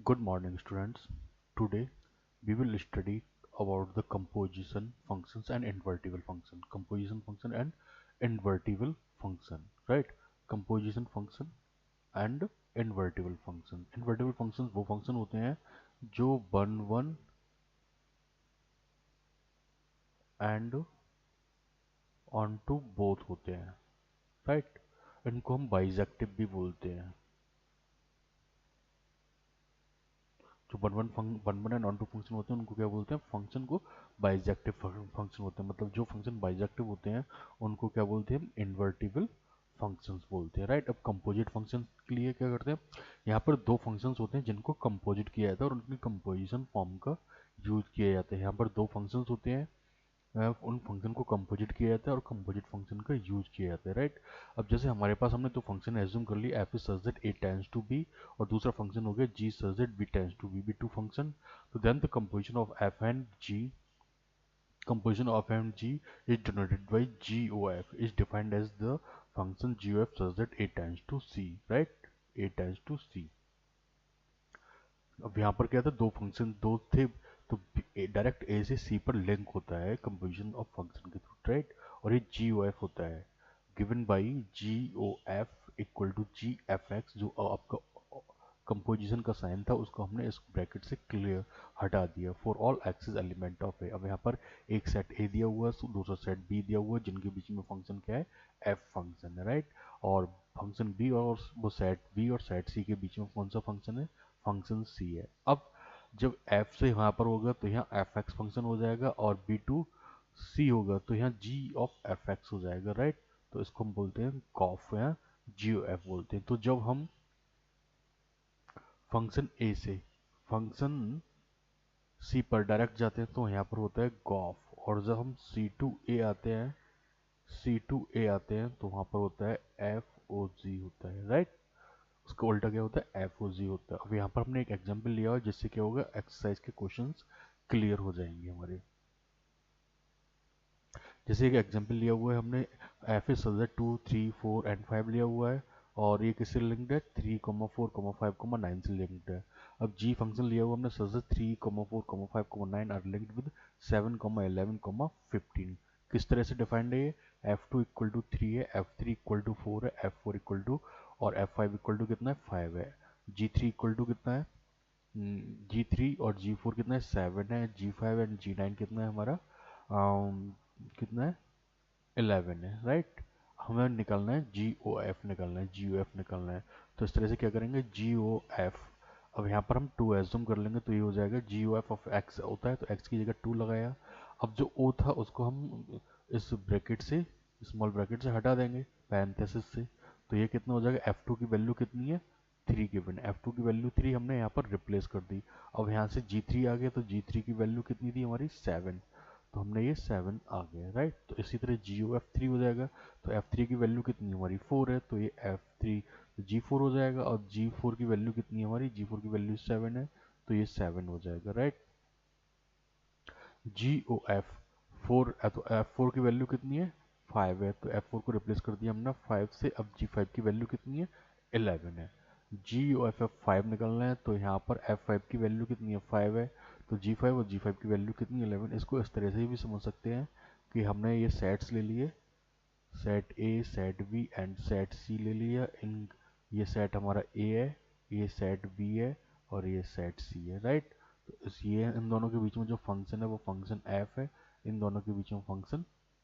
Good morning, students. Today we will study about the composition functions and invertible function. Composition function and invertible function, right? Composition function and invertible function. Invertible functions वो function होते हैं जो one one and on to both होते हैं, right? इनको हम bijective भी बोलते हैं। जो one one and onto function होते हैं उनको क्या बोलते हैं? फंक्शन को बाइजेक्टिव फंक्शन होते हैं। मतलब जो फंक्शन बाइजेक्टिव होते हैं उनको क्या बोलते हैं? इन्वर्टिबल फंक्शंस बोलते हैं, राइट। अब कंपोजिट फंक्शन के लिए क्या करते हैं? यहाँ पर दो फंक्शंस होते हैं जिनको कंपोजिट किया जाता है और उनकी कंपोजिशन फॉर्म का यूज किया जाता है। यहाँ पर दो फंक्शंस होते हैं, उन फंक्शन को कंपोजिट किया जाता है और कंपोजिट फंक्शन का यूज किया जाता है, राइट। अब जैसे हमारे पास हमने तो फंक्शन एज्यूम कर ली f is such that A tends to B, और दूसरा फंक्शन हो गया g such that B tends to B, भी टू फंक्शन। तो then the composition of f and g, composition of f and g is denoted by GOF, is defined as the function GOF such that a tends to c, right? A tends to c। अब यहाँ पर क्या था? दो function दो थे, तो direct ए से सी पर लिंक होता है कंपोजिशन ऑफ फंक्शन के थ्रू, राइट। और ये जी ओ एफ होता है given by g O F equal to g f x. जो आपका कंपोजिशन का साइन था उसको हमने इस ब्रैकेट से क्लियर हटा दिया for all x is element of A. अब यहाँ पर एक सेट ए दिया हुआ है, दूसरा सेट बी दिया हुआ है, जिनके बीच में फंक्शन क्या है? एफ फंक्शन है, राइट। और फंक्शन बी और वो सेट बी और सेट सी के बीच में कौन सा फंक्शन है? फंक्शन सी है। अब जब एफ से यहाँ पर होगा तो यहाँ एफ एक्स फंक्शन हो जाएगा, और बी टू सी होगा तो यहाँ जी ऑफ एफ एक्स हो जाएगा, राइट। तो इसको हम बोलते हैं कॉफ या जी ओ एफ बोलते हैं। तो जब हम फंक्शन ए से फंक्शन सी पर डायरेक्ट जाते हैं तो यहाँ पर होता है गॉफ, और जब हम सी टू ए आते हैं तो वहाँ पर होता है एफ ओ जी होता है, राइट। उसका उल्टा क्या होता है? एफ ओ जी होता है। अब यहाँ पर हमने एक एग्जाम्पल लिया और जिससे क्या होगा? एक्सरसाइज के क्वेश्चंस क्लियर हो जाएंगे हमारे। जैसे एक एग्जाम्पल लिया हुआ है हमने, F is such that 2 3 4 and 5 लिया हुआ है, और ये किससे लिंक्ड है? 3 4 5 से लिंक्ड है। अब जी फंक्शन लिया हुआ हमने such that 3 4 5 9 are linked with 7 11 15। किस तरह से डिफाइंड है ये? एफ टू इक्वल टू 3 है, एफ थ्री इक्वल टू 4 है, एफ फोर इक्वल टू, और एफ फाइव इक्वल टू कितना है? 5 है। जी थ्री इक्वल टू कितना है? जी थ्री और जी फोर कितना है? 7 है। जी फाइव एंड जी नाइन कितना है हमारा? कितना है? 11 है, राइट। हमें निकालना है जी ओ एफ, निकालना है जी ओ एफ निकालना है। तो इस तरह से क्या करेंगे? जी ओ एफ। अब यहाँ पर हम 2 एज्यूम कर लेंगे तो ये हो जाएगा जी ओ एफ ऑफ एक्स होता है तो एक्स की जगह 2 लगाया। अब जो ओ था उसको हम इस ब्रैकेट से, स्मॉल ब्रैकेट से हटा देंगे पैरेंथेसिस से। तो ये कितना हो जाएगा? एफ टू की वैल्यू कितनी है? 3 गिवन। एफ टू की वैल्यू 3 हमने यहाँ पर रिप्लेस कर दी। अब यहाँ से जी थ्री आ गया तो जी थ्री की वैल्यू कितनी थी हमारी? 7। तो हमने ये 7 आ गया, राइट। तो इसी तरह जी ओ एफ थ्री हो जाएगा। तो एफ थ्री की वैल्यू कितनी हमारी? 4 है, तो ये एफ थ्री जी फोर हो जाएगा। और जी फोर की वैल्यू कितनी है हमारी? जी फोर की वैल्यू 7 है, तो ये 7 हो जाएगा, राइट। जी ओ एफ फोर, तो एफ फोर की वैल्यू कितनी है? 5 है, तो एफ फोर को रिप्लेस कर दिया हमने 5 से। अब जी फाइव की वैल्यू कितनी है? 11 है। G O F F five निकलना है, तो यहाँ पर एफ फाइव की वैल्यू कितनी है? 5 है, तो जी फाइव और जी फाइव की वैल्यू कितनी है? 11। इसको इस तरह से भी समझ सकते हैं कि हमने ये सेट्स ले लिए, set A, set B and set C ले लिया। इन ये सेट हमारा ए है, ये सेट बी है, और ये सेट सी है, राइट। तो इस ये इन दोनों के बीच में जो फंक्शन है वो फंक्शन एफ है, इन दोनों के बीच में फंक्शन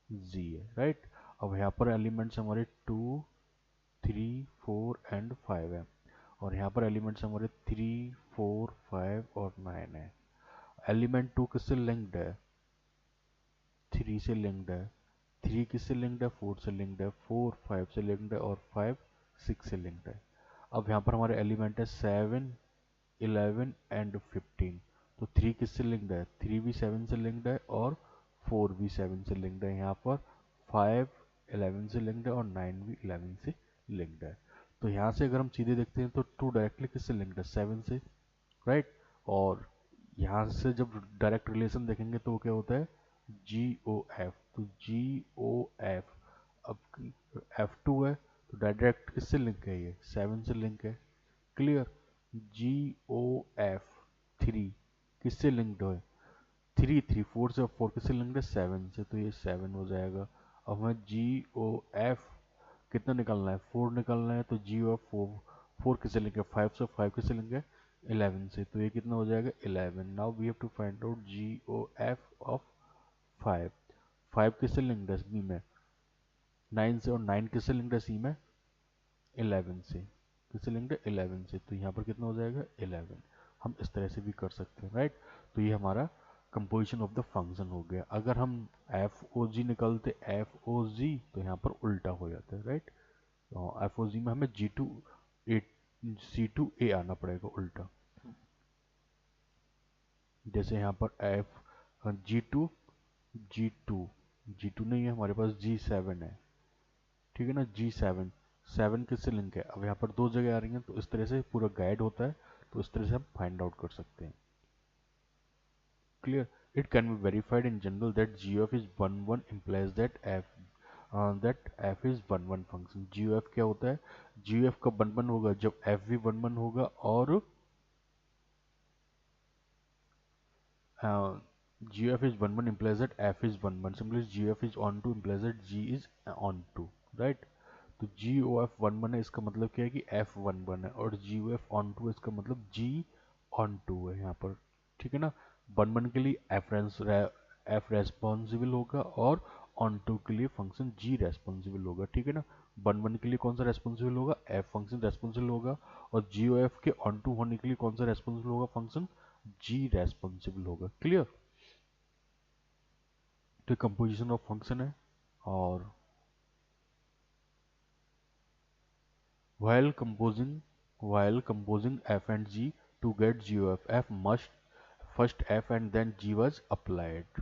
जी है, राइट। अब यहाँ पर एलिमेंट्स हमारे 2 3 4 एंड 5 है, और यहाँ पर एलिमेंट्स हमारे 3 4 5 और 9 है। एलिमेंट 2 किससे लिंक्ड है? 3 से लिंक्ड है। 3 किससे लिंक्ड है? 4 से लिंक्ड है। 4 5 से लिंक्ड है, और 5 6 से लिंक्ड है। अब यहाँ पर हमारे एलिमेंट है 7 11 एंड 15। तो 3 किससे लिंक्ड है? 3 भी 7 से लिंक्ड है, और 4 भी 7 से लिंक्ड है। यहाँ पर 5 11 से लिंक्ड है, और 9 भी 11 से लिंक्ड है। तो यहाँ से अगर हम सीधे देखते हैं तो 2 डायरेक्टली किससे लिंक्ड है? 7 से, राइट। और यहाँ से जब डायरेक्ट रिलेशन देखेंगे तो क्या होता है? G O F. तो जी ओ एफ, अब एफ टू है तो डायरेक्ट किससे लिंक है? ये 7 से लिंक है, क्लियर। जी ओ एफ थ्री किससे लिंक्ड है? थ्री थ्री फोर से, फोर किससे लिंक्ड है? सेवन से, तो ये सेवन हो जाएगा। अब हमें जी ओ एफ कितना निकालना है? फोर निकालना है, तो जी ओ एफ फोर, फोर किससे लिंक है? फाइव से, फाइव किससे लिंक है? इलेवन से, तो ये कितना हो जाएगा? Eleven. Now we have to find out ji O F of five. Five किससे लिंक्ड है बी में? नाइन से, और नाइन किससे लिंक्ड है सी में? इलेवन से। किससे लिंक्ड है? इलेवन से, तो यहाँ पर कितना हो जाएगा? इलेवन। हम इस तरह से भी कर सकते हैं, राइट। तो ये हमारा कंपोजिशन ऑफ द फंक्शन हो गया। अगर हम एफ ओ जी निकालते, एफ ओ जी, तो यहाँ पर उल्टा हो जाता है, राइट। एफ ओ जी में हमें जी टू ए, सी टू ए आना पड़ेगा उल्टा। जैसे यहाँ पर f g two, g two, g two नहीं है हमारे पास, जी सेवन है, ठीक है ना। जी सेवन, सेवन किससे लिंक है? अब यहाँ पर दो जगह आ रही हैं, तो इस तरह से पूरा गाइड होता है, तो इस तरह से हम फाइंड आउट कर सकते हैं। Clear? It can be verified in general that g of is one one implies that f is one one function. G f क्या होता है? जी एफ कब वन वन होगा? जब एफ भी वन वन होगा, और g f is one one implies that f is one one, similarly g f is onto implies that g is onto, right. तो g O F one one है, इसका मतलब क्या है कि F one one है, और जी O F on to है, इसका मतलब जी ऑन टू है यहाँ पर, ठीक है ना। वन वन के लिए एफ रेस्पॉन्सिबल होगा, और ऑन टू के लिए फंक्शन जी रेस्पॉन्सिबल होगा, ठीक है ना। वन वन के लिए कौन सा रेस्पॉन्सिबल होगा? एफ फंक्शन रेस्पॉन्सिबल होगा, और जी ओ एफ के ऑन टू होने के लिए कौन सा रेस्पॉन्सिबल होगा? फंक्शन जी रेस्पॉन्सिबल होगा। क्लियर? तो कंपोजिशन ऑफ फंक्शन है। और while composing while composing f and g to get g of f, must first f and then g was applied.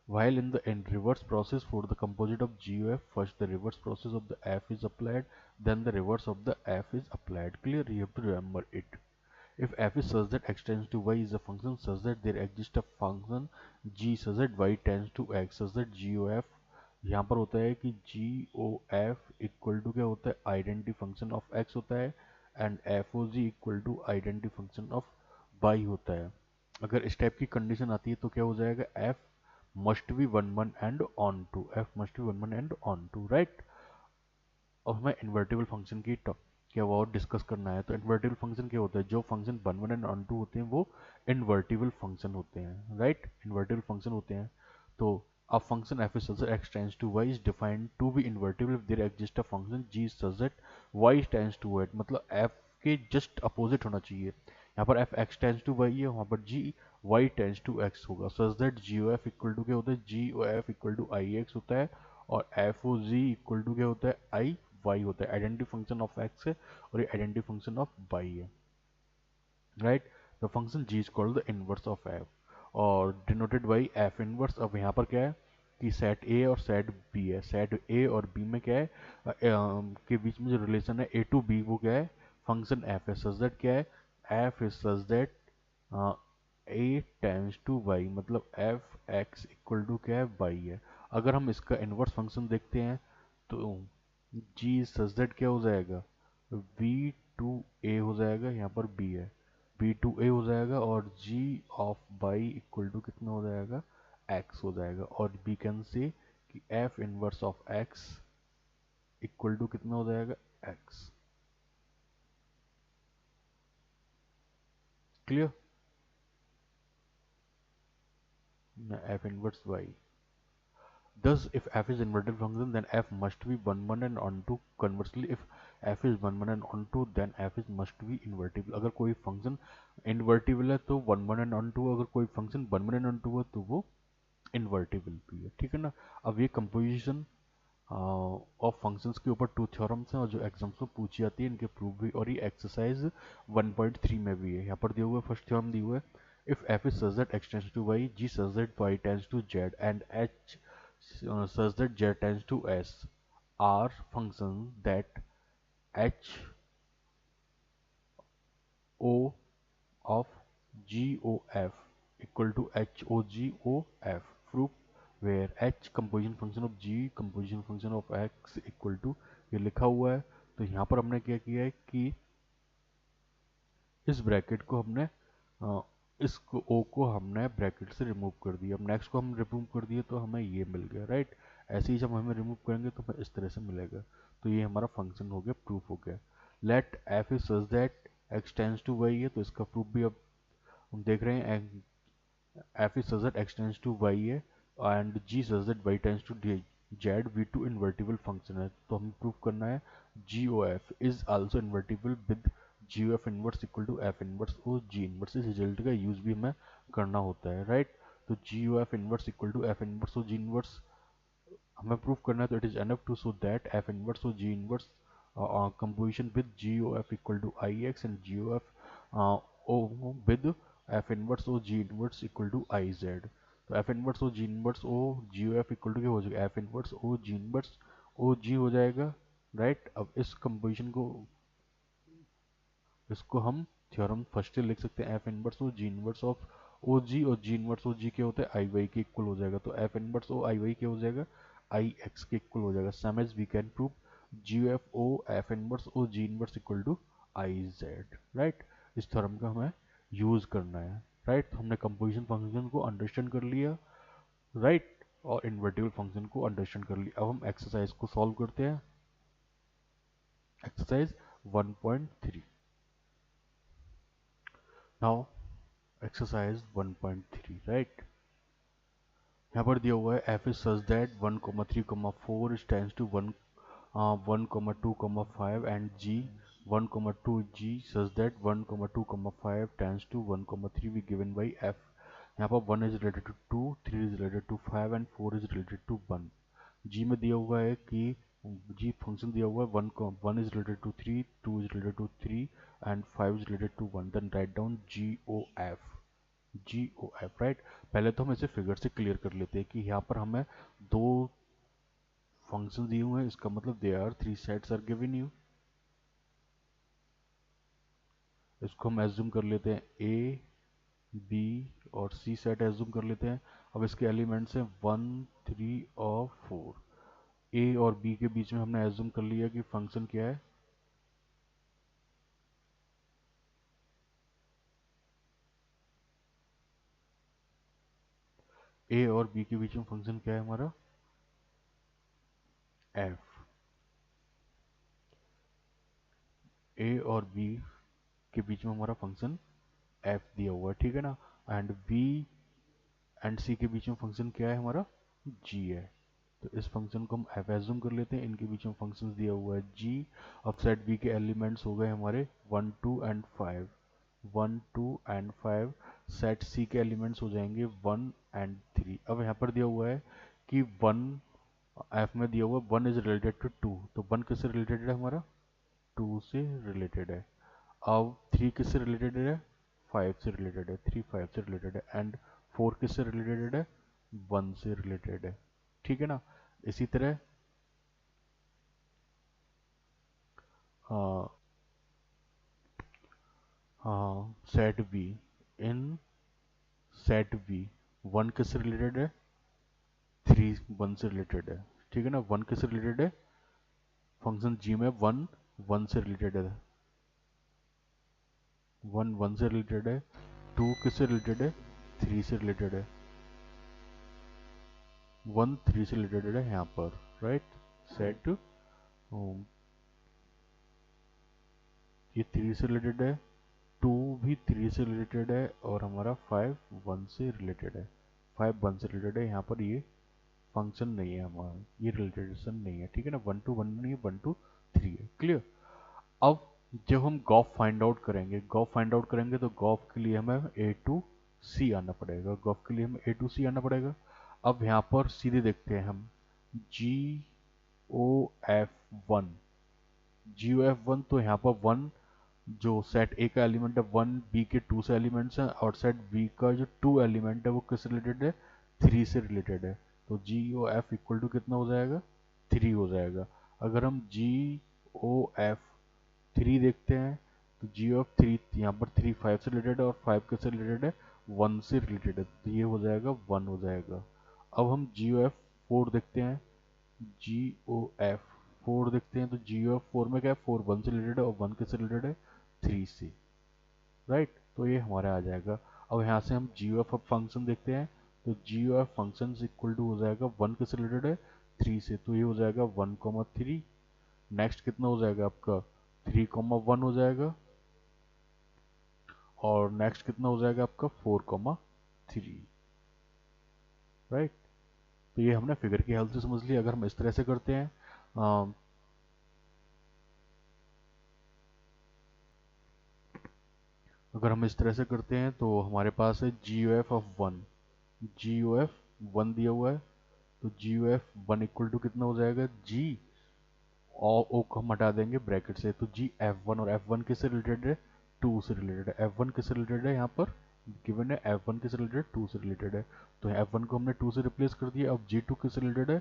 While in the reverse process for the composite of g of f, first the reverse process of the f is applied, then the reverse of the f is applied. Clear? You have to remember it. If f is such that x tends to y is a function such that there exists a function g such that y tends to x such that g o f, यहाँ पर होता है कि g O F equal to क्या होता है? Identity function of x होता है, and f O g equal to identity function of y होता है। अगर इस टाइप की कंडीशन आती है तो क्या हो जाएगा? F must be one one and onto, f must be one one and onto, right. और हमें इन्वर्टिबल फंक्शन की क्या वो और डिस्कस करना है। तो इन्वर्टिबल फंक्शन क्या होता है? जो function one one and onto होते हैं वो इन्वर्टिबल फंक्शन होते हैं, राइट। इन्वर्टिबल फंक्शन होते हैं। तो a function f is such that x tends to y is defined to be invertible if there exists a function g is such that y tends to it, मतलब f के just opposite होना चाहिए। यहाँ पर f x tends to y है, वहाँ पर g y tends to x होगा, such that g o f equal to क्या होता है? g o f equal to i x होता है, और F O g equal to क्या होता है? आई वाई होता है। आइडेंटिटी फंक्शन ऑफ एक्स है, और ये आइडेंटिटी फंक्शन ऑफ वाई है, right. The function g is called the inverse of f, और डिनोटेड बाई एफ इनवर्स। अब यहाँ पर क्या है कि सेट ए और सेट बी है। सेट ए और बी में क्या है? के बीच में जो रिलेशन है ए टू बी, वो क्या है? फंक्शन एफ है, सच दैट क्या है? F is such that A tends to y, मतलब एफ एक्स इक्वल टू क्या है? वाई है। अगर हम इसका इनवर्स फंक्शन देखते हैं, तो जी सच दैट क्या हो जाएगा? वी टू ए हो जाएगा, यहाँ पर बी है, बी टू ए हो जाएगा, और जी ऑफ बाई इक्वल टू कितना हो जाएगा? एक्स हो जाएगा। और वी कैन से कि f inverse of x equal to कितना हो जाएगा? X. Clear? F inverse y. Thus, if f is inverted function, then f must be 1 1 and onto. Conversely, if f is 1 1 and onto, then f is must be invertible. अगर कोई function invertible है तो 1 1 and onto, अगर कोई function 1 1 and onto है तो वो invertible भी है, ठीक है ना। अब ये कंपोजिशन ऑफ फंक्शंस के ऊपर टू थ्योरम्स हैं, और जो एग्जाम्स में पूछी जाती है इनके प्रूफ भी, और ये एक्सरसाइज 1.3 में भी है। यहाँ पर दिया हुआ है, फर्स्ट थ्योरम दिया हुआ है, if f is such that x tends to y, g such that y tends to z, and h such that z tends to s, are functions that h o of g o f equal to h o g o f. Proof where h composition function of g composition function of x equal to, ये लिखा हुआ है। तो यहाँ पर हमने क्या किया है कि इस ब्रैकेट को हमने अ, इस ओ को हमने ब्रैकेट से रिमूव कर दिया। अब नेक्स्ट को हम रिमूव कर दिए तो हमें ये मिल गया, राइट। ऐसे ही जब हमें रिमूव करेंगे तो हमें इस तरह से मिलेगा। तो ये हमारा फंक्शन हो गया, प्रूफ हो गया। Let f is such that x tends to y है, तो इसका प्रूफ भी अब हम देख रहे हैं। f is such that x tends to y है and g such that y tends to z। v2 invertible function है, तो हमें प्रूव करना है gof is also invertible with gof inverse equal to f inverse और g inverse। इस result का use भी हमें करना होता है, राइट। तो gof inverse equal to f inverse और g inverse हमें प्रूव करना है, तो it is enough to show that f inverse और g inverse composition with g O F equal to I x and g O f o with f inverse और g inverse equal to I z. तो F inverse और g inverse o g O F equal to क्या हो जाएगा, f inverse o g inverse o g हो जाएगा, right. अब इस कंपोजिशन को, इसको हम थ्योरम फर्स्ट लिख सकते हैं, एफ इनवर्स और जी इनवर्स ऑफ ओ जी और जी इनवर्स ओ जी क्या होता है, आई वाई के इक्वल हो जाएगा। तो F inverse o i y क्या हो जाएगा, आई एक्स के इक्वल हो जाएगा। Same as we can prove g f O f inverse o g inverse equal to I z, right. इस थ्योरम का हमें यूज करना है, राइट। तो हमने कंपोजिशन फंक्शन को अंडरस्टैंड कर लिया, राइट, और इन्वर्टिबल फंक्शन को अंडरस्टैंड कर लिया। अब हम एक्सरसाइज को सॉल्व करते हैं। एक्सरसाइज 1.3। Now exercise 1.3, right. यहाँ पर दिया हुआ है F is such that 1,3,4 is tends to 1,2,5 and G 1,2 G such that 1,2,5 tends to 1,3 we given by F. यहाँ पर 1 is related to 2, 3 is related to 5 and 4 is related to 1। G में दिया हुआ है कि जी फंक्शन दिया हुआ है 1 is related to 3, 2 is related to 3 and 5 is related to 1। Then write down G O F, G O F, right. पहले तो हम इसे फिगर से क्लियर कर लेते हैं कि यहाँ पर हमें दो फंक्शन दिए हुए हैं, इसका मतलब they are three sets are given you. इसको हम एज्यूम कर लेते हैं ए बी और सी सेट एज्यूम कर लेते हैं। अब इसके एलिमेंट्स हैं 1 3 और 4। ए और बी के बीच में हमने एज्यूम कर लिया कि फंक्शन क्या है, ए और बी के बीच में फंक्शन क्या है हमारा, एफ। ए और बी के बीच में हमारा फंक्शन एफ दिया हुआ है, ठीक है ना। एंड बी एंड सी के बीच में फंक्शन क्या है हमारा, जी है। तो इस फंक्शन को हम एफ एज्यूम कर लेते हैं, इनके बीच में फंक्शन दिया हुआ है जी। अब सेट बी के एलिमेंट्स हो गए हमारे 1 2 एंड 5, 1 2 एंड 5। सेट सी के एलिमेंट्स हो जाएंगे 1 एंड 3। अब यहाँ पर दिया हुआ है कि 1, एफ में दिया हुआ है 1 इज रिलेटेड टू 2, तो 1 किससे रिलेटेड है हमारा, 2 से रिलेटेड है। अब 3 किससे रिलेटेड है, 5 से रिलेटेड है, 3 5 से रिलेटेड है। एंड 4 किससे रिलेटेड है, 1 से रिलेटेड है, ठीक है ना। इसी तरह set B, in set B 1 किससे रिलेटेड है, 3 1 से रिलेटेड है, ठीक है ना। 1 किससे रिलेटेड है, फंक्शन जी में 1 1 से रिलेटेड है, 1 1 से रिलेटेड है। 2 किससे रिलेटेड है, 3 से रिलेटेड है। 1 3 से रिलेटेड है यहाँ पर, राइट। सेट ये 3 से रिलेटेड है, 2 भी 3 से रिलेटेड है और हमारा 5 1 से रिलेटेड है। 5 1 से रिलेटेड है, यहाँ पर ये फंक्शन नहीं है हमारा, ये रिलेटेशन नहीं है, ठीक है ना। 1 to 1 नहीं है, 1 to 3 है, क्लियर। अब जब हम गॉफ फाइंड आउट करेंगे, गॉफ फाइंड आउट करेंगे तो गॉफ के लिए हमें ए टू सी आना पड़ेगा, गॉफ के लिए हमें ए टू सी आना पड़ेगा। अब यहाँ पर सीधे देखते हैं हम जी ओ एफ वन, जी ओ एफ वन, तो यहाँ पर 1 जो सेट ए का एलिमेंट है 1 बी के 2 से एलिमेंट्स हैं और सेट बी का जो 2 एलिमेंट है वो किससे रिलेटेड है, 3 से रिलेटेड है। तो g O F equal to कितना हो जाएगा, 3 हो जाएगा। अगर हम जी ओ एफ 3 देखते हैं तो जी ऑफ 3 यहाँ पर 3 5 से रिलेटेड है और 5 किससे रिलेटेड है, 1 से रिलेटेड है, तो ये हो जाएगा 1 हो जाएगा। अब हम जी ओ एफ 4 देखते हैं, जी ओ एफ 4 देखते हैं तो जी ऑफ 4 में क्या है, 4 1 से रिलेटेड है और 1 किससे रिलेटेड है, 3 से। राइट। तो ये हमारे आ जाएगा। अब यहाँ से हम जी एफ फंक्शन देखते हैं। तो g F function equal to हो जाएगा 1 किससे रिलेटेड है, 3 से, तो ये हो जाएगा 1,3। नेक्स्ट कितना हो जाएगा आपका 3,1 हो जाएगा, और नेक्स्ट कितना हो जाएगा आपका 4,3, राइट। तो ये हमने फिगर की हेल्प से समझ लिया। अगर हम इस तरह से करते हैं, अगर हम इस तरह से करते हैं तो हमारे पास है g O F of 1, g O f 1 दिया हुआ है। तो g O f 1 equal to कितना हो जाएगा, जी और ओ को हम हटा देंगे ब्रैकेट से, तो जी एफ वन, और एफ वन किससे रिलेटेड है, 2 से रिलेटेड है। एफ वन किससे रिलेटेड है, यहाँ पर गिवन है एफ वन किससे रिलेटेड, 2 से रिलेटेड है। तो एफ वन को हमने 2 से रिप्लेस कर दिया। अब जी टू किससे रिलेटेड है,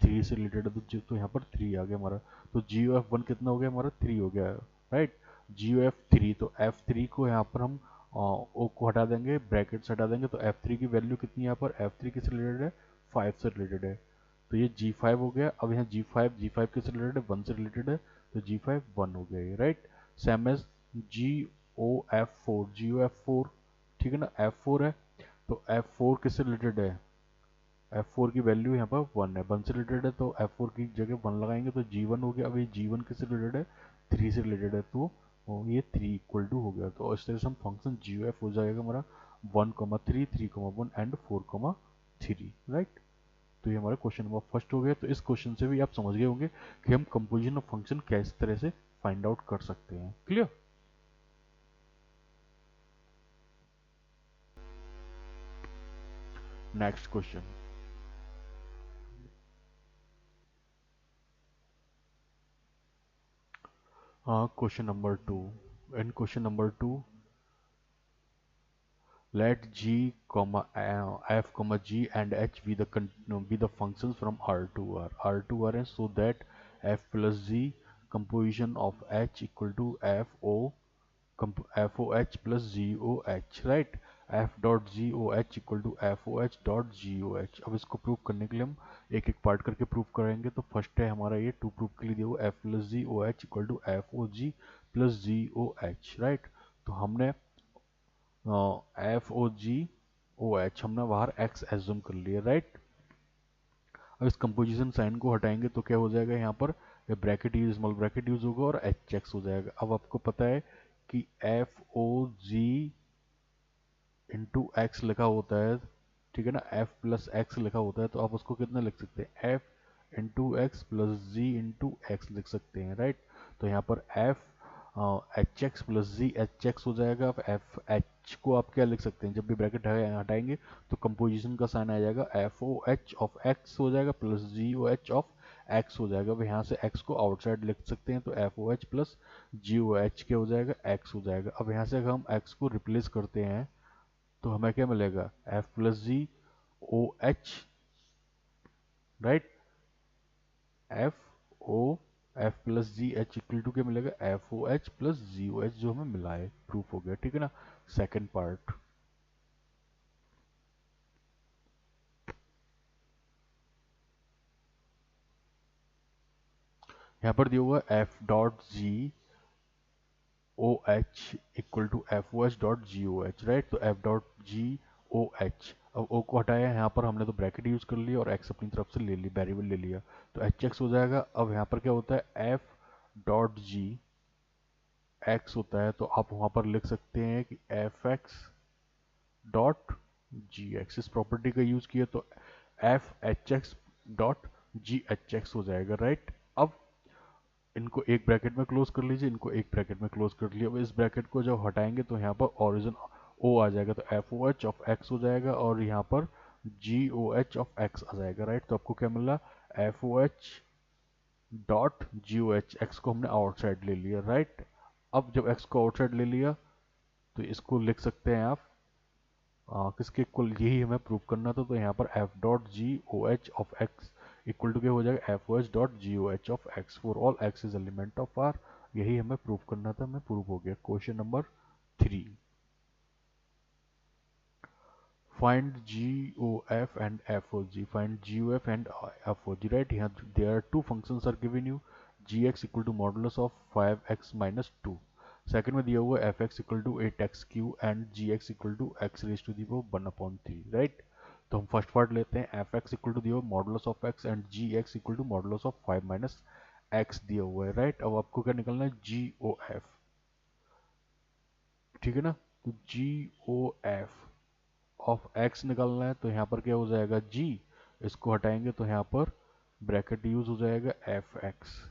3 से रिलेटेड है। तो यहाँ पर 3 आ गया हमारा। तो जी ओ एफ वन कितना हो गया हमारा, 3 हो गया, right. G O F three, तो एफ थ्री को यहाँ पर हम ओ को हटा देंगे, ब्रैकेट से हटा देंगे, तो एफ थ्री की वैल्यू कितनी है यहाँ पर, एफ थ्री किससे रिलेटेड है, 5 से रिलेटेड है। तो ये G5 हो गया। अब यहाँ G5 किससे रिलेटेड है, 1 से रिलेटेड है, तो G5 1 हो गया ये, राइट। सेम एज GOF4, ठीक है ना, F4 है। तो F4 किससे रिलेटेड है, F4 की वैल्यू यहाँ पर 1 है, 1 से रिलेटेड है, तो F4 की जगह 1 लगाएंगे तो G1 हो गया। अब ये G1 किससे रिलेटेड है, 3 से रिलेटेड है, तो ये 3 इक्वल टू हो गया। तो इस तरह से हम फंक्शन GOF हो जाएगा हमारा 1,3, 3,1 एंड 4,3, राइट। तो ये हमारा क्वेश्चन नंबर फर्स्ट हो गया। तो इस क्वेश्चन से भी आप समझ गए होंगे कि हम कंपोजिशन ऑफ फंक्शन किस तरह से फाइंड आउट कर सकते हैं। Clear. Next question, question number 2। In question number 2, let g comma f comma g and h be the be the functions from R to R, so that f plus g composition of h equal to FOH plus GOH, right। F dot ji O H equal to F O H dot ji O H. अब इसको prove करने के लिए हम एक एक part करके prove करेंगे। तो फर्स्ट है हमारा ये टू प्रूव के लिए दिया हुआ F plus G O H equal to F O G plus G O H, right. तो हमने F O g O H हमने बाहर एक्स एज्यूम कर लिया, राइट। अब इस कंपोजिशन साइन को हटाएंगे तो क्या हो जाएगा, यहाँ पर bracket use, small bracket use होगा और एच एक्स हो जाएगा। अब आपको पता है कि एफ ओ जी इंटू एक्स लिखा होता है, ठीक है ना, एफ प्लस एक्स लिखा होता है, तो आप उसको कितना लिख सकते हैं, एफ इंटू एक्स प्लस जी इंटू एक्स लिख सकते हैं, राइट। तो यहाँ पर F H x plus G H x हो जाएगा। अब एफ एच को आप क्या लिख सकते हैं, जब भी ब्रैकेट हटाएंगे तो कंपोजिशन का साइन आ जाएगा, F O H of X हो जाएगा plus G O H of X हो जाएगा। अब यहाँ से एक्स को आउटसाइड लिख सकते हैं, तो एफ ओ H plus G O H क्या हो जाएगा, एक्स हो जाएगा। अब यहाँ से अगर हम एक्स को रिप्लेस करते हैं तो हमें क्या मिलेगा, F plus G O H, right. F O F plus G H equal to क्या मिलेगा, एफ ओ एच प्लस जी ओ एच, जो हमें मिला है, प्रूफ हो गया, ठीक है ना। सेकेंड पार्ट, यहाँ पर दिया हुआ f dot ji O H equal to F O H dot ji O H, right. तो एफ डॉट जी ओ एच, अब ओ को हटाया, यहाँ पर हमने तो ब्रैकेट यूज कर लिया और एक्स अपनी तरफ से ले ली, वेरिएबल ले लिया, तो एच एक्स हो जाएगा। अब यहाँ पर क्या होता है, एफ डॉट जी एक्स होता है, तो आप वहाँ पर लिख सकते हैं कि f x dot G x, इस प्रॉपर्टी का यूज किया तो F H x dot G H x हो जाएगा, राइट। अब इनको एक ब्रैकेट में क्लोज कर लीजिए, इनको एक ब्रैकेट में क्लोज कर लिया। अब इस ब्रैकेट को जब हटाएंगे तो यहाँ पर ओरिजिन ओ आ जाएगा, तो F O H of X हो जाएगा, और यहाँ पर G O H of X आ जाएगा, राइट। तो आपको क्या मिला, एफ ओ एच डॉट जी ओ एच, एक्स को हमने आउटसाइड ले लिया, राइट। अब जब एक्स को आउटसाइड ले लिया तो इसको लिख सकते हैं आप किसके इक्वल, यही हमें प्रूव करना था। तो यहाँ पर F dot ji O H of x equal to क्या हो जाएगा, F O H dot ji O H of X for all X is element of R. यही हमें प्रूव करना था, हमें प्रूव हो गया। Question number 3, find GOF and FOG, find GOF and FOG, right। here there are two functions are given you, gx equal to modulus of 5x minus 2, second में दिया हुआ है F x equal to 8x³ and G x equal to x raise to the power 1/3, राइट। तो हम first part लेते हैं, F x equal to दिया हुआ modulus of X and G x equal to modulus of 5 minus X दिया हुआ है, राइट। अब आपको क्या निकलना है, जी ओ एफ, ठीक है ना। तो g O F of x निकालना है, तो यहाँ पर क्या हो जाएगा जी, इसको हटाएंगे तो यहाँ पर ब्रैकेट यूज हो जाएगा एफ एक्स।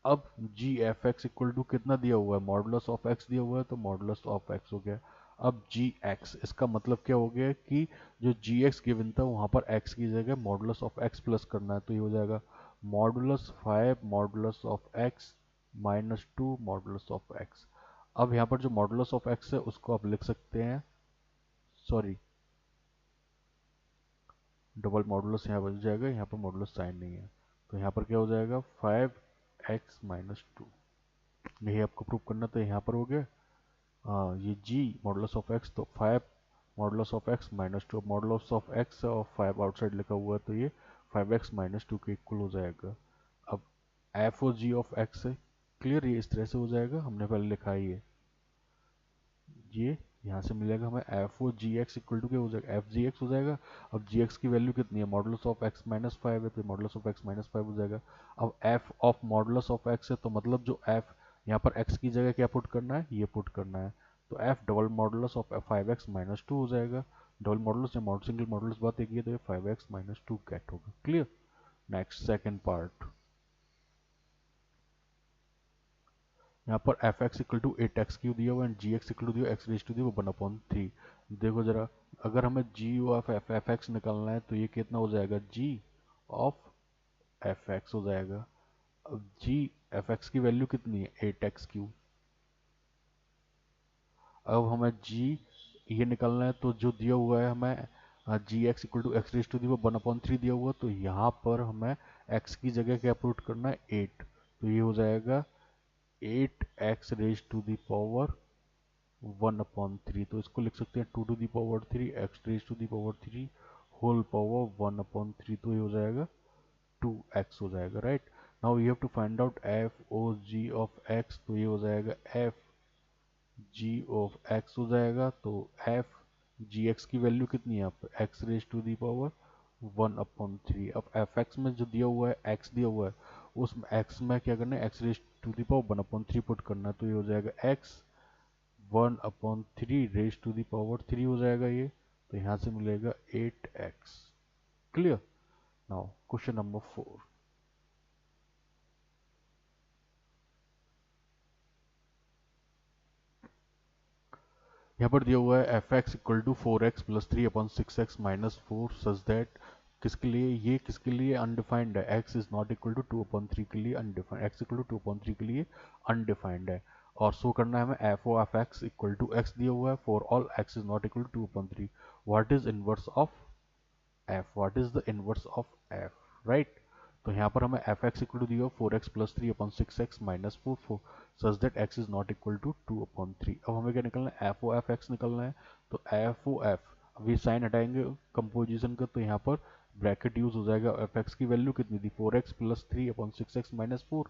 अब g f x equal to कितना दिया हुआ है, मॉडुलस ऑफ एक्स दिया हुआ है, तो मॉडुलस ऑफ एक्स हो गया। अब जी एक्स, इसका मतलब क्या हो गया कि जो जी एक्स गिवन था वहाँ पर एक्स की जगह मॉडुलस ऑफ एक्स प्लस करना है, तो ये हो जाएगा modulus 5 modulus of x minus 2 modulus of x. अब यहाँ पर जो मॉडुलस ऑफ एक्स है उसको आप लिख सकते हैं, सॉरी डबल मॉडुलस यहाँ बन जाएगा, यहाँ पर मॉडुलस साइन नहीं है, तो यहाँ पर क्या हो जाएगा 5x माइनस 2। यही आपको प्रूव करना, तो यहाँ पर हो गया हाँ ये g मॉडुलस ऑफ x, तो 5 modulus of x minus 2, modulus of x और 5 आउटसाइड लिखा हुआ है, तो ये 5x माइनस 2 के इक्वल हो जाएगा। अब f और g ऑफ x है, क्लियर, ये इस तरह से हो जाएगा, हमने पहले लिखा ही है ये, यहाँ से मिलेगा हमें F O G x equal to क्या हो जाएगा, एफ जी एक्स हो जाएगा। अब जी एक्स की वैल्यू कितनी है, मॉडुलस ऑफ एक्स माइनस 5 है, तो मॉडुलस ऑफ एक्स माइनस 5 हो जाएगा। अब F of modulus of X है, तो मतलब जो एफ यहाँ पर एक्स की जगह क्या पुट करना है, ये पुट करना है, तो F double modulus of 5x minus 2 हो जाएगा। डबल मॉडुलस या सिंगल मॉडुलस बात एक ही है, तो ये 5x माइनस 2 गेट होगा, क्लियर। नेक्स्ट सेकेंड पार्ट, यहाँ पर f x equal to 8x³ दिया हुआ है and G x equal to दिया एक्स रेज टू दी 1/3। देखो जरा, अगर हमें जी ऑफ एफ एक्स निकालना है तो ये कितना हो जाएगा, जी ऑफ एफ एक्स हो जाएगा। अब जी एफ एक्स की वैल्यू कितनी है 8x³। अब हमें जी ये निकालना है, तो जो दिया हुआ है हमें g x equal to x raise to the 1/3 दिया हुआ, तो यहाँ पर हमें एक्स की जगह क्या पुट करना है 8, तो ये हो जाएगा 8x raise to the power 1/3। तो इसको लिख सकते हैं 2 to the power 3 X raise to the power 3 whole power 1/3, तो ये हो जाएगा 2x हो जाएगा, right. Now you have to find out F O ji of x, तो ये हो जाएगा एफ जी ऑफ x हो जाएगा, तो एफ जी एक्स की वैल्यू कितनी है, आप X raise to the power 1/3। अब एफ एक्स में जो दिया हुआ है x दिया हुआ है, उस x में क्या करना है, X raise to the power 1/3 put करना है, तो ये हो जाएगा x 1/3 raise to the power 3 हो जाएगा ये, तो यहाँ से मिलेगा 8x, clear. Now question number 4, यहाँ पर दिया हुआ है F x equal to 4x plus 3/6x minus 4 such that, किसके लिए, ये किसके लिए अनडिफाइंड है, x is not equal to 2/3 के लिए अनडिफाइंड, x इक्वल टू 2/3 के लिए अनडिफाइंड है। और शो करना है हमें F O F x equal to X दिया हुआ है for all x is not equal to 2/3, what is inverse of f, what is the inverse of f, right। तो यहाँ पर हमें एफ एक्स इक्वल टू दिया 4x plus 3/6x minus 4 such that x is not equal to 2/3। अब हमें क्या निकलना है, एफ ओ एफ एक्स निकलना है, तो एफ ओ एफ, अभी साइन हटाएंगे कंपोजिशन का, तो यहाँ पर ब्रैकेट यूज हो जाएगा, एफ एक्स की वैल्यू कितनी थी 4x प्लस 3/6x माइनस 4।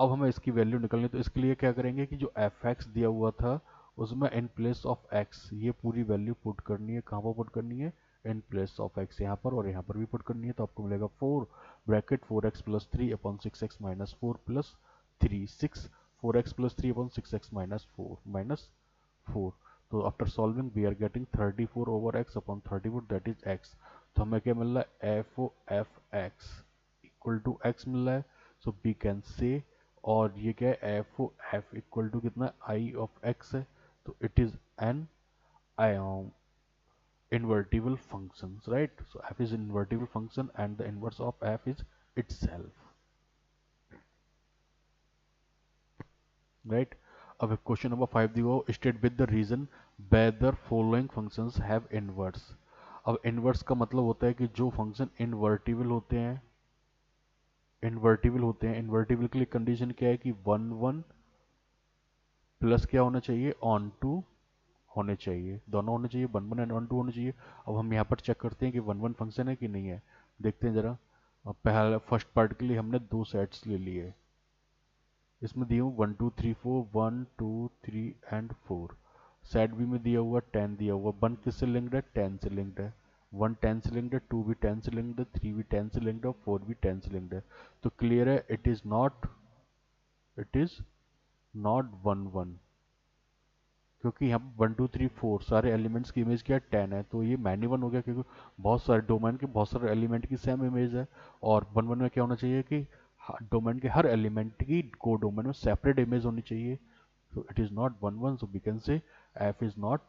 अब हमें इसकी वैल्यू निकलनी, तो इसके लिए क्या करेंगे कि जो एफ एक्स दिया हुआ था उसमें इन प्लेस ऑफ एक्स ये पूरी वैल्यू पुट करनी है, कहाँ पर पुट करनी है, इन प्लेस ऑफ एक्स यहाँ पर और यहाँ पर भी पुट करनी है, तो आपको मिलेगा 4 bracket 4x plus 3/6x minus 4 plus 3 6 4x plus 3/6x minus 4। तो after solving we are getting 34 over x upon 34 that is x। तो हमें क्या मिल रहा है, F O F x equal to x मिल रहा है, सो वी कैन से, और ये क्या है, F O F equal to कितना आई ऑफ एक्स है, तो it is an invertible functions, right? So f is invertible function and the inverse of f is itself, right? अब क्वेश्चन नंबर 5 दिया हो, state with the reason whether following functions have inverse। अब inverse का मतलब होता है कि जो फंक्शन इन्वर्टिबल के लिए कंडीशन क्या है कि 1 1 प्लस क्या होना चाहिए, ऑन टू होने चाहिए, दोनों होने चाहिए, 1 1 एंड 1 2 होने चाहिए। अब हम यहाँ पर चेक करते हैं कि 1 1 फंक्शन है कि नहीं है, देखते हैं जरा। अब पहला फर्स्ट पार्ट के लिए हमने दो सेट्स ले लिए, इसमें दिए हुए 1 2 3 4 1 2 3 एंड 4। सेट बी में दिया हुआ 10 दिया हुआ। 1 किससे लिंक्ड है? 10 से लिंक्ड है। 1 10 से लिंक्ड है, 2 भी 10 से लिंक्ड है, 3 भी 10 से लिंक्ड है और 4 भी 10 से लिंक्ड है। तो क्लियर है, इट इज नॉट 1 1, क्योंकि यहाँ पे 1 2 3 4 सारे एलिमेंट्स की इमेज क्या है? 10 है, तो ये मैनी वन हो गया, क्योंकि बहुत सारे डोमेन के बहुत सारे एलिमेंट की सेम इमेज है। और 1 1 में क्या होना चाहिए कि डोमेन के हर एलिमेंट की को डोमेन में सेपरेट इमेज होनी चाहिए। so it is not 1 1, so we can say f is not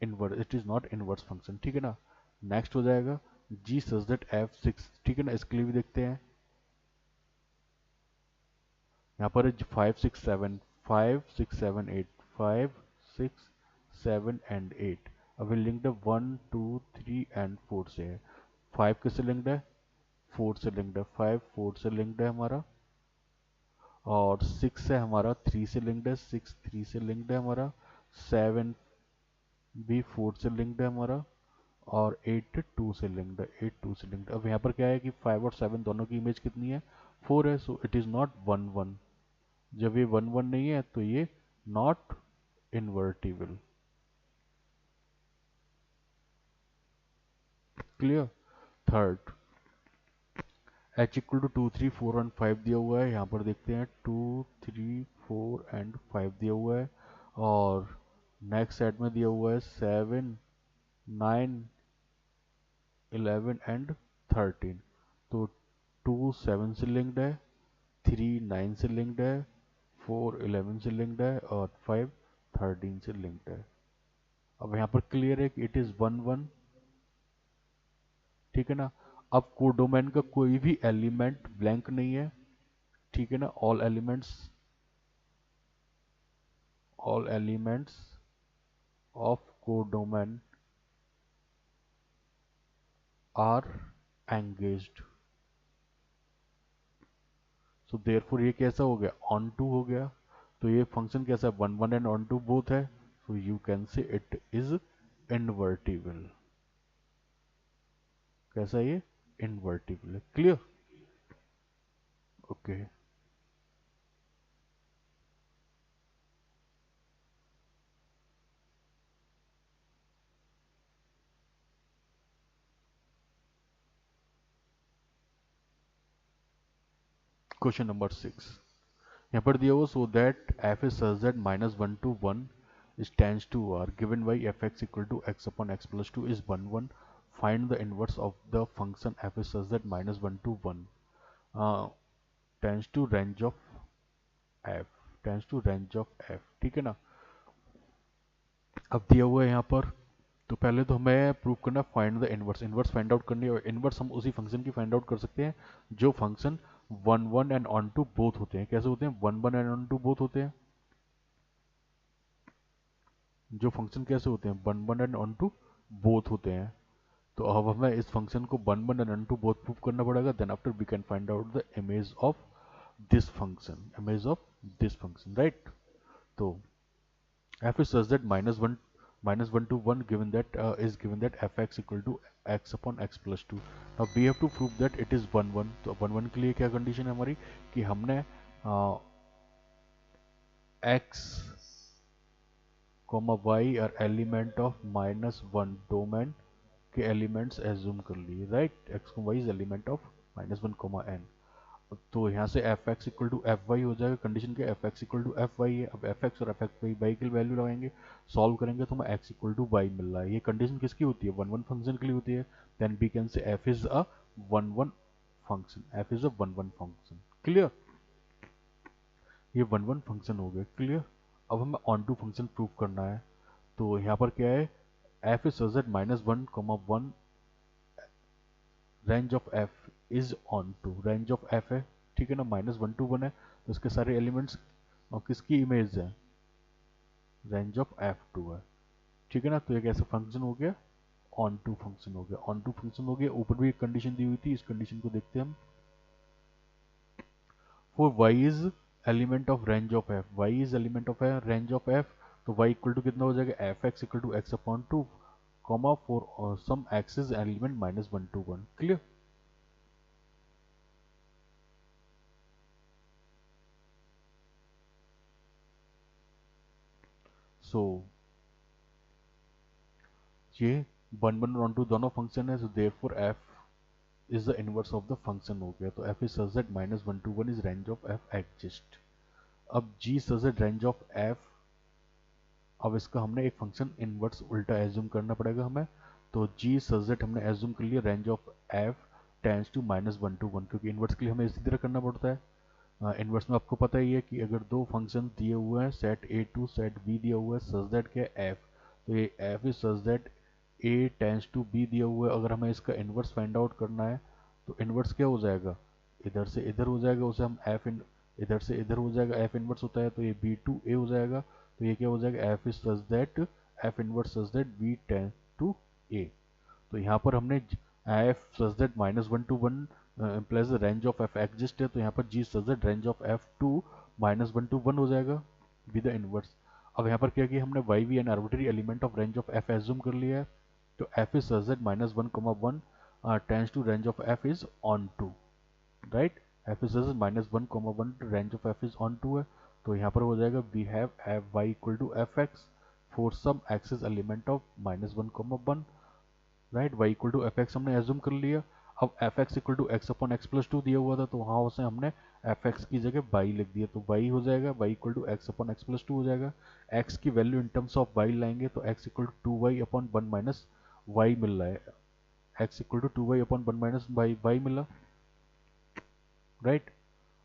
inverse, it is not inverse function। ठीक है ना। नेक्स्ट हो जाएगा g such that f6। ठीक है ना, इसके लिए भी देखते हैं। यहाँ पर 5 6 7, 5 6 7 8, 5 6 7 एंड 8। अभी लिंक्ड है 1 2 3 एंड 4 से है। 5 किससे लिंक्ड है? 4 से लिंक्ड है। 5 4 से लिंक्ड है हमारा। और 6 है हमारा 3 से लिंक्ड है। 6 3 से लिंक्ड है हमारा। 7 भी 4 से लिंक्ड है हमारा। और 8 2 से लिंक्ड है। 8 2 से लिंक्ड। अब यहाँ पर क्या है कि 5 और 7 दोनों की इमेज कितनी है? 4 है। So it is not 1 1। जब ये 1 1 नहीं है तो ये not invertible. Clear. Third, h equal to 2 3 4 and 5 दिया हुआ है। यहाँ पर देखते हैं 2 3 4 एंड 5 दिया हुआ है। और नेक्स्ट सेट में दिया हुआ है 7 9 11 एंड 13। तो 2 7 से लिंक्ड है, 3 9 से लिंक्ड है, 4 11 से लिंक्ड है और 5 13 से लिंक्ड है। अब यहाँ पर क्लियर है कि इट इज 1 1। ठीक है ना। अब कोडोमेन का कोई भी एलिमेंट ब्लैंक नहीं है। ठीक है ना। All elements of codomain are engaged. So therefore ये कैसा हो गया? ऑन टू हो गया। तो ये फंक्शन कैसा है? 1 1 एंड ऑन टू बोथ है। सो यू कैन से इट इज इनवर्टिबल। कैसा ये? इनवर्टिबल है। क्लियर। ओके। क्वेश्चन नंबर 6 यहाँ पर दिया हुआ, सो that F is such that -1 to 1 is tends to r given by fx equal to x upon x plus 2 is 1 1, find the inverse of the function f is such that -1 to 1 uh, tends to range of f। ठीक है ना। अब दिया हुआ है यहाँ पर, तो पहले तो हमें प्रूव करना find the inverse. Inverse find out करनी है। इनवर्स हम उसी फंक्शन की फाइंड आउट कर सकते हैं जो function 1 1 and onto both होते हैं। कैसे होते हैं? 1 1 एंड ऑन टू बोथ होते हैं। जो फंक्शन कैसे होते हैं? 1 1 एंड ऑन टू बोथ होते हैं। तो अब हमें इस फंक्शन को 1 1 and onto both prove करना पड़ेगा। Then after we can find out the image of this function, right. तो f is such that -1 to 1 given that is given that fx equal to x upon x plus 2। now we have to prove that it is 1 1। तो 1 1 के लिए क्या condition है हमारी कि हमने x y और एलिमेंट ऑफ -1 डोमेन के एलिमेंट्स एज्यूम कर लिए, right. x y is element of -1 n। तो यहाँ से F x equal to F Y हो जाएगा। कंडीशन के F x equal to F Y है। अब एफ एक्स और एफ एक्स वाई की वैल्यू लगाएंगे, सॉल्व करेंगे तो हमें एक्स इक्वल टू वाई मिल रहा है। ये कंडीशन किसकी होती है? 1 1 फंक्शन के लिए होती है। Then we can say F is a 1 1 function. F is a 1 1 function. Clear. ये 1 1 फंक्शन हो गया। क्लियर। अब हमें ऑन टू फंक्शन प्रूव करना है। तो यहाँ पर क्या है? F is such that -1, 1 range of F is onto. Range of F है, ठीक है ना, -1 to 1 है। तो इसके सारे एलिमेंट्स और किसकी इमेज है? रेंज ऑफ f2 है। ठीक है ना। तो एक ऐसा फंक्शन हो गया, ऑन टू फंक्शन हो गया। ऑन टू फंक्शन हो गया। ऊपर भी एक कंडीशन दी हुई थी, इस कंडीशन को देखते हैं हम। For y is element of range of f, y is element of range of f। तो y इक्वल टू कितना हो जाएगा? F x equal to x upon two comma for some x is element -1 to 1। Clear. So ये 1 1 और 2 दोनों function है, so therefore f is the inverse of the function हो गया। तो F is such that -1 to 1 is range of f exist. अब g such that range of f, अब इसका हमने एक फंक्शन इनवर्स उल्टा एज्यूम करना पड़ेगा हमें। तो जी सच दैट हमने एज्यूम कर लिया range of F tends to -1 to 1, क्योंकि इनवर्स के लिए हमें इसी तरह करना पड़ता है। इनवर्स में आपको पता ही है कि अगर दो फंक्शन दिए हुए हैं, set A to set B दिया हुआ है, सच दैट क्या एफ, तो ये F is such that A tends to B दिया हुआ है। अगर हमें इसका इनवर्स फाइंड आउट करना है तो इनवर्स क्या हो जाएगा, इधर से इधर हो जाएगा, उसे हम एफ इन, इधर से इधर हो जाएगा, एफ इनवर्स होता है तो ये बी टू ए हो जाएगा। तो ये क्या हो जाएगा, f is such that f inverse such that B tends to A. तो यहाँ पर हमने f such that -1 to 1 plus range of f exist है, तो यहाँ पर g such that range of f to -1 to 1 हो जाएगा विद द इनवर्स। अब यहाँ पर क्या किया हमने, Y be an arbitrary element of range of F assume कर लिया है। तो F is such that -1, 1 tends to range of F is onto, right. F is such -1, 1 range of F is onto है। तो यहाँ पर हो जाएगा we have F Y equal to F X for some X is element of -1, 1, right. Y equal to F x हमने assume कर लिया। अब F x equal to x upon x plus two दिया हुआ था, तो वहाँ से हमने एफ एक्स की जगह वाई लिख दिया, तो वाई हो जाएगा y equal to x upon x plus two हो जाएगा। एक्स की value in terms of y लाएंगे तो x equal to 2y upon 1 minus y मिल रहा है, x equal to 2y upon 1 minus y मिला, राइट।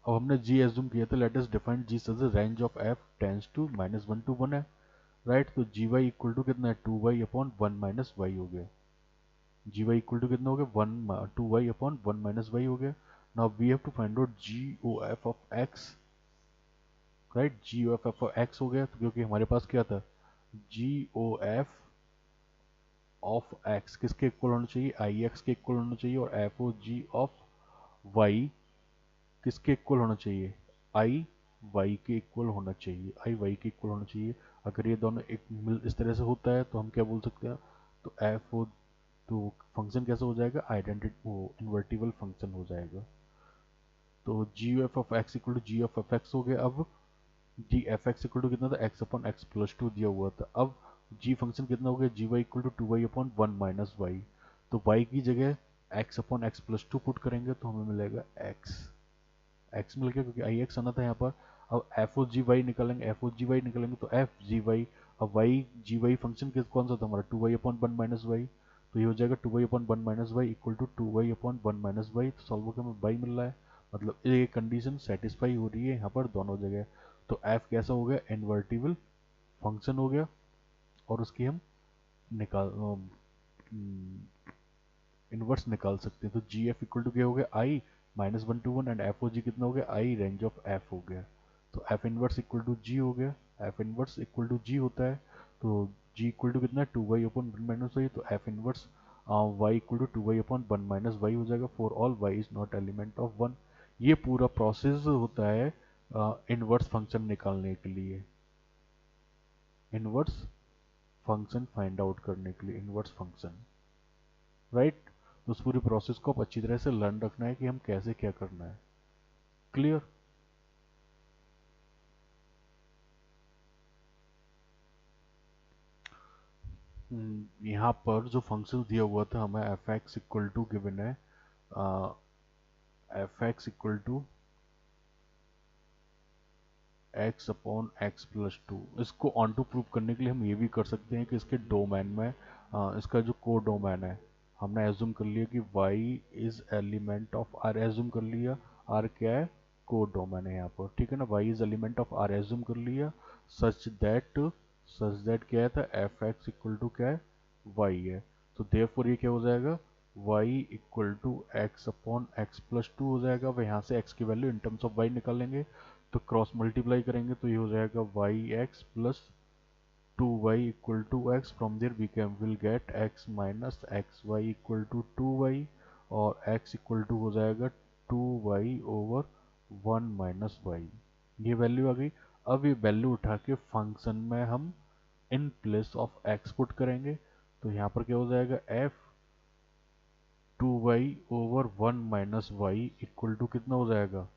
अब हमने जी एज्यूम किया था, let us define g such range of F tends to -1 to 1 है, राइट। तो जी वाई इक्वल टू कितना है, 2y अपॉन 1 माइनस वाई हो गया। जी वाई इक्वल टू कितना हो गया, 2y अपॉन 1 माइनस वाई हो गया। Now we have to find out ji O F of X, right. G O F of X हो गया, तो क्योंकि हमारे पास क्या था, G O F of X किसके इक्वल होना चाहिए, आई एक्स के इक्वल होना चाहिए, और F O ji of Y किसके इक्वल होना चाहिए, आई वाई के इक्वल होना चाहिए, आई वाई के इक्वल होना चाहिए। अगर ये दोनों एक इस तरह से होता है तो हम क्या बोल सकते हैं, तो एफ ओ, तो फंक्शन कैसा हो जाएगा, आइडेंटिटी वो इन्वर्टिबल फंक्शन हो जाएगा। तो g f of x equal to g of f x हो गया। अब g f x equal to कितना था, x upon x plus two दिया हुआ था। अब जी फंक्शन कितना हो गया, g y equal to 2y upon 1 minus Y. तो y की जगह x upon x plus two put करेंगे तो हमें मिलेगा एक्स, एक्स मिल गया क्योंकि आई एक्स आना था यहाँ पर। अब एफ ओ जी वाई निकालेंगे, एफ ओ जी वाई निकालेंगे तो एफ जी वाई, अब वाई जी वाई फंक्शन कौन सा था हमारा, 2y अपॉन 1 माइनस वाई। तो ये हो जाएगा 2y upon 1 minus Y equal to 2y upon 1 minus Y. तो सॉल्व होकर हमें वाई मिल रहा है, मतलब ये कंडीशन सेटिस्फाई हो रही है यहाँ पर दोनों जगह। तो एफ कैसा हो गया, इन्वर्टिबल फंक्शन हो गया, और उसकी हम निकाल इनवर्स निकाल सकते हैं। तो जी एफ इक्वल टू क्या हो गया, आई -1 to 1, एंड एफ ओ जी कितना हो गया, आई रेंज ऑफ एफ हो गया। तो F inverse equal to G हो गया, F inverse equal to G होता है। तो जी इक्वल टू कितना है, 2y अपॉन 1 माइनस वाई। तो F inverse Y equal to 2y upon 1 minus Y हो जाएगा for all Y is not element of 1। ये पूरा प्रोसेस होता है इनवर्स फंक्शन निकालने के लिए, इनवर्स फंक्शन फाइंड आउट करने के लिए, इनवर्स फंक्शन, राइट। तो उस पूरी प्रोसेस को आप अच्छी तरह से लर्न रखना है कि हम कैसे क्या करना है, क्लियर। यहाँ पर जो फंक्शन दिया हुआ था हमें, f x equal to given है F x equal to x upon x plus two. इसको ऑन टू प्रूव करने के लिए हम ये भी कर सकते हैं कि इसके डोमेन में इसका जो को डोमेन है, हमने एज्यूम कर लिया कि y is element of r, assume कर लिया r क्या है, को डोमेन है यहाँ पर, ठीक है ना। y is element of r assume कर लिया, सच दैट क्या था, एफ एक्स इक्वल टू क्या है, y है। तो देयरफॉर ये क्या हो जाएगा, y equal to x upon x plus two हो जाएगा। अब यहाँ से x की value in terms of y निकालेंगे, तो क्रॉस मल्टीप्लाई करेंगे तो ये हो जाएगा Y X plus 2y equal to X. From there we can will get x minus X Y equal to 2y, और x इक्वल टू हो जाएगा 2y ओवर 1 माइनस वाई। ये वैल्यू आ गई। अब ये वैल्यू उठा के फंक्शन में हम in place of x put करेंगे, तो यहाँ पर क्या हो जाएगा, f 2y over 1 minus Y equal to कितना हो जाएगा,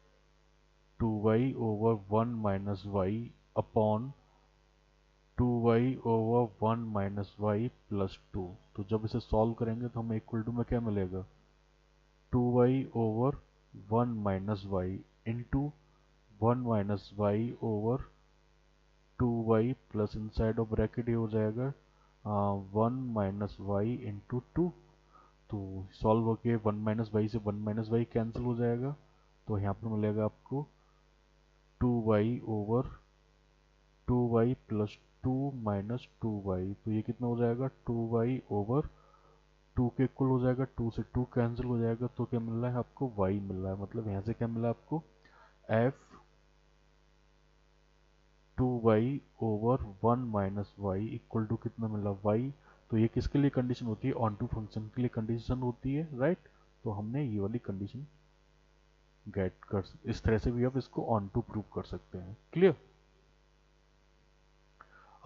2y over 1 minus Y upon 2y/1 - y+2। तो जब इसे सॉल्व करेंगे तो हमें इक्वल टू में क्या मिलेगा, 2y/1 - y into 1 - y/2y plus inside of bracket ये हो जाएगा 1 - y/2। तो सॉल्व होके 1 - y से 1 - y कैंसिल हो जाएगा, तो यहाँ पर मिलेगा आपको 2y/2 - 2y, तो ये कितना हो जाएगा 2y/2 के इक्वल हो जाएगा, 2 से 2 कैंसिल हो जाएगा, तो क्या मिल रहा है आपको y मिल रहा है। मतलब यहाँ से क्या मिला आपको f 2y/1 - y equal to कितना मिला y। तो ये किसके लिए कंडीशन होती है, ऑन टू फंक्शन के लिए कंडीशन होती है, राइट। तो हमने ये वाली कंडीशन गेट कर, इस तरह से भी आप इसको ऑन टू प्रूव कर सकते हैं। क्लियर।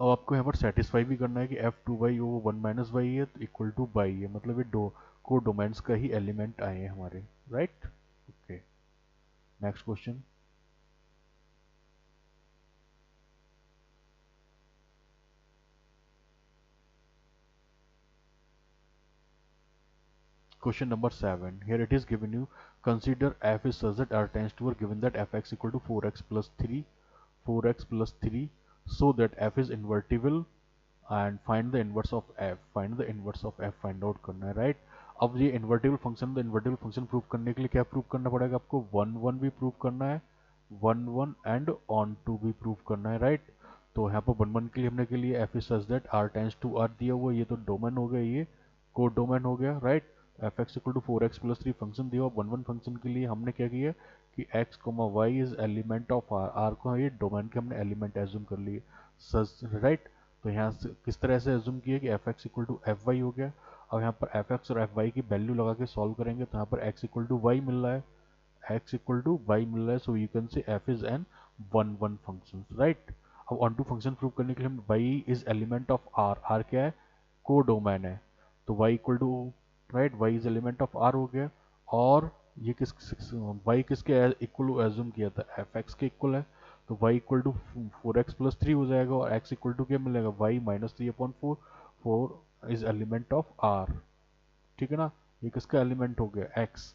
अब आपको यहाँ पर सेटिस्फाई भी करना है कि f2y/1 - y है तो इक्वल टू बाई है, मतलब ये दो को डोमेन्स का ही एलिमेंट आए हैं हमारे, right. Okay, next question. Question number 7. Here it is given you. Consider f is such that r tends to r given that fx equal to 4x plus 3, 4x plus 3, so that f is invertible and find the inverse of f. Find the inverse of f find out करना है, right. अब ये invertible function, तो invertible function prove करने के लिए क्या prove करना पड़ेगा आपको, 1 1 भी प्रूव करना है, 1 1 एंड ऑन टू भी प्रूव करना है, राइट। तो यहाँ पर 1 1 के लिए हमने के लिए F is such that R tends to R दिया हुआ, ये तो डोमेन हो गया, ये कोड डोमेन हो गया, right. F x equal to 4x+3 function दिया हुआ 1 1 फंक्शन के लिए हमने क्या किया कि x, y is element of R, R को ये डोमेन के हमने एलिमेंट एज्यूम कर लिए, सच, राइट। तो यहाँ से किस तरह से एज्यूम किया कि f x equal to F Y हो गया। अब यहाँ पर एफ एक्स और एफ वाई की वैल्यू लगा के सॉल्व करेंगे तो यहाँ पर एक्स इक्वल टू वाई मिल रहा है, x इक्वल टू वाई मिल रहा है, so you can say f is an 1 1 function, right. अब ऑन टू फंक्शन प्रूव करने के लिए हम y is element of r, r क्या है, को डोमेन है, तो y equal to, right, y is element of r हो गया। और ये y किसके इक्वल एज्यूम किया था, fx के इक्वल है, तो y इक्वल टू 4x+3 हो जाएगा, और x इक्वल टू क्या मिलेगा, y -3/4, 4 is element of r, ठीक है ना। ये किसका एलिमेंट हो गया, x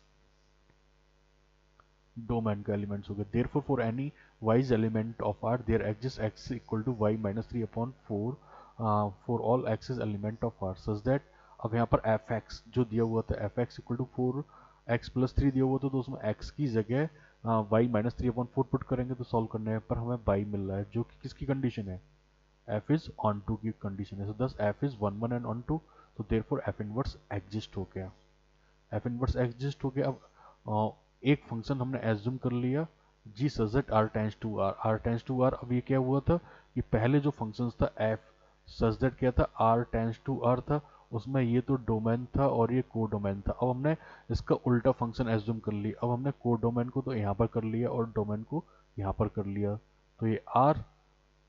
डोमेन का एलिमेंट्स हो गए। Therefore for any y is element of R there exist x equal to y -3/4 for all x is element of R such that. अब यहाँ पर एफ एक्स जो दिया हुआ था, F x equal to 4x+3 दिया हुआ था, तो उसमें x की जगह y -3/4 पुट करेंगे तो सॉल्व करने पर हमें y मिल रहा है, जो कि किसकी कंडीशन है, f इज ऑन टू की कंडीशन है। So this f is 1 1 and onto, तो देयरफॉर f इनवर्स एग्जिस्ट हो गया, एफ इनवर्स एग्जिस्ट हो गया। अब एक फंक्शन हमने एज्यूम कर लिया g such that R tends to R, R tends to R. अब ये क्या हुआ था कि पहले जो फंक्शन था एफ सजेट क्या था, आर टेंस टू आर था, उसमें ये तो डोमेन था और ये को डोमेन था। अब हमने इसका उल्टा फंक्शन एज्यूम कर लिया, अब हमने को डोमेन को तो यहाँ पर कर लिया और डोमेन को यहाँ पर कर लिया, तो ये आर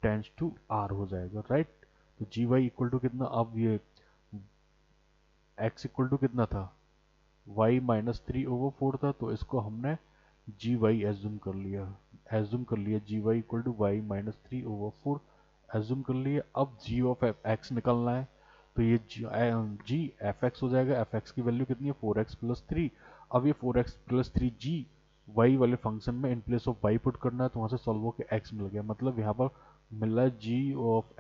टेंस टू आर हो जाएगा, राइट। तो जी वाई इक्वल टू कितना, अब ये एक्स इक्वल टू कितना था, y -3/4 था, तो इसको हमने जी वाई एज्यूम कर लिया, g y equal to y -3/4 assume कर लिया। अब जी ऑफ एक्स निकलना है, तो ये जी एफ एक्स हो जाएगा, एफ एक्स की वैल्यू कितनी है 4x+3। अब ये 4x+3 जी वाई वाले फंक्शन में in place of y put करना है, तो वहाँ से सॉल्व होकर एक्स मिल गया, मतलब यहाँ पर मिल रहा है g of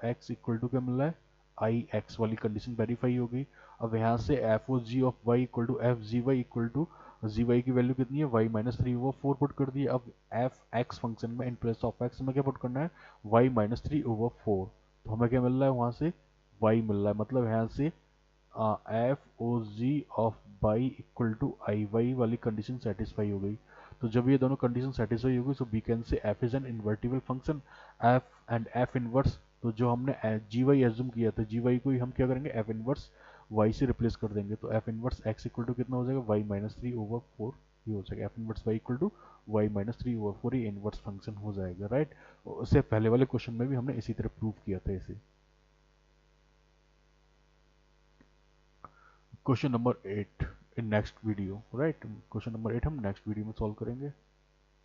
x equal to क्या मिल रहा है, आई एक्स वाली कंडीशन वेरीफाई हो गई। अब यहाँ से f O ji of y equal to f g y equal to, g y की वैल्यू कितनी है वाई -3/4 पुट कर दी। अब एफ एक्स फंक्शन में इन प्लेस ऑफ एक्स में क्या पुट करना है, वाई -3/4, तो हमें क्या मिल रहा है वहाँ से वाई मिल रहा है, मतलब यहाँ से f O ji of y equal to I y वाली कंडीशन सेटिस्फाई हो गई। तो जब ये दोनों कंडीशन सेटिस्फाई हो गई, so we can say F is an invertible function, f and f inverse. तो जो हमने जी वाई एज्यूम किया था, जी वाई को ही हम क्या करेंगे, एफ इनवर्स वाई से रिप्लेस कर देंगे, तो F inverse x equal to कितना हो जाएगा, वाई -3/4 ही हो जाएगा, f inverse Y equal to y -3/4 ही इनवर्स फंक्शन हो जाएगा, राइट। उससे पहले वाले क्वेश्चन में भी हमने इसी तरह प्रूव किया था इसे। Question number 8 in next video, right, question number 8 हम नेक्स्ट वीडियो में सॉल्व करेंगे।